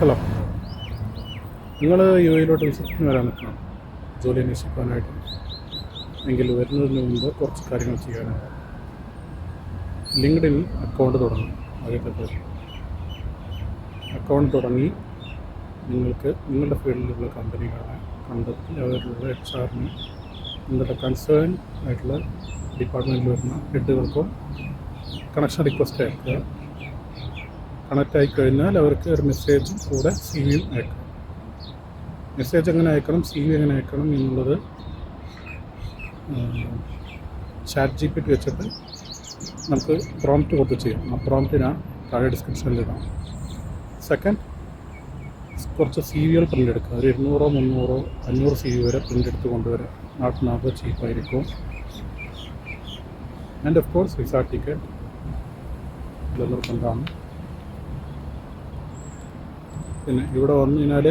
Hello, നിങ്ങൾ U എയിലോട്ട് വിസിറ്റിന് വരാൻ നിൽക്കണം ജോലി അന്വേഷിക്കാനായിട്ട്. എങ്കിൽ വരുന്നതിന് മുമ്പ് കുറച്ച് കാര്യങ്ങൾ ചെയ്യാനുണ്ട്. ലിങ്ക്ഡിൻ അക്കൗണ്ട് തുടങ്ങും. ആദ്യത്തെ കാര്യം, അക്കൗണ്ട് തുടങ്ങി നിങ്ങൾക്ക് നിങ്ങളുടെ ഫീൽഡിലുള്ള കമ്പനികളെ കണ്ടെത്തി അവരുടെ HR-ന് നിങ്ങളുടെ കൺസേൺ ആയിട്ടുള്ള ഡിപ്പാർട്ട്മെൻറ്റിൽ വരുന്ന ഹെഡുകൾക്കും കണക്ഷൻ റിക്വസ്റ്റ് അയക്കുക. കണക്റ്റ് ആയിക്കഴിഞ്ഞാൽ അവർക്ക് ഒരു മെസ്സേജും കൂടെ CV യും അയക്കണം. മെസ്സേജ് എങ്ങനെ അയക്കണം, CV എങ്ങനെ അയക്കണം എന്നുള്ളത് ChatGPT വെച്ചിട്ട് നമുക്ക് പ്രോംപ്റ്റ് കൊടുത്ത് ചെയ്യാം. ആ പ്രോംപ്റ്റ് ഞാൻ താഴെ ഡിസ്ക്രിപ്ഷനിലിടാം. സെക്കൻഡ്, കുറച്ച് CV-കൾ പ്രിൻ്റ് എടുക്കുക. ഒരു 200, 300, 500 CV വരെ പ്രിൻ്റ് എടുത്ത് കൊണ്ടുവരാം. നാട്ടിനകത്ത് ചീപ്പായിരിക്കും. And of course visa ticket ഇത് നിർബന്ധമാണ്. പിന്നെ ഇവിടെ വന്നു കഴിഞ്ഞാൽ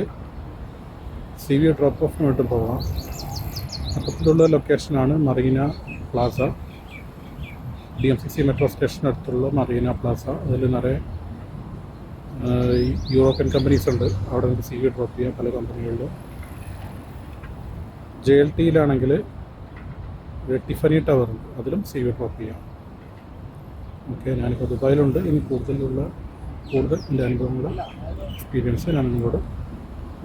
CV ഡ്രോപ്പ് ഓഫിനായിട്ട് പോകാം. പക്കത്തിലുള്ള ലൊക്കേഷനാണ് Marina plaza, DMCC metro station അടുത്തുള്ള മറീന പ്ലാസ. അതിൽ നിറയെ യൂറോപ്യൻ കമ്പനീസ് ഉണ്ട്. അവിടെ നമുക്ക് CV ഡ്രോപ്പ് ചെയ്യാം പല കമ്പനികളിലും. JLT-യിലാണെങ്കിൽ ടിഫനി ടവർ ഉണ്ട്, അതിലും CV ഡ്രോപ്പ് ചെയ്യാം. ഓക്കെ, ഞാനിപ്പോൾ ദുബായിലുണ്ട്. ഇനി കൂടുതൽ എൻ്റെ അനുഭവങ്ങൾ, എക്സ്പീരിയൻസ് ഞാൻ നിങ്ങളോട്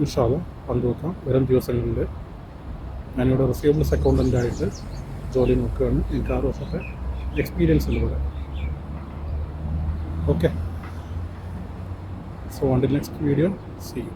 ഇൻഷാ അല്ലാഹ് പങ്കുവെക്കാം വരും ദിവസങ്ങളിൽ. ഞാനിവിടെ റിസീവബിൾസ് അക്കൗണ്ടൻ്റായിട്ട് ജോലി നോക്കുകയാണ്. എനിക്ക് 6 വർഷത്തെ എക്സ്പീരിയൻസ് ഉണ്ട് ഇവിടെ. Okay, so until next video, see you.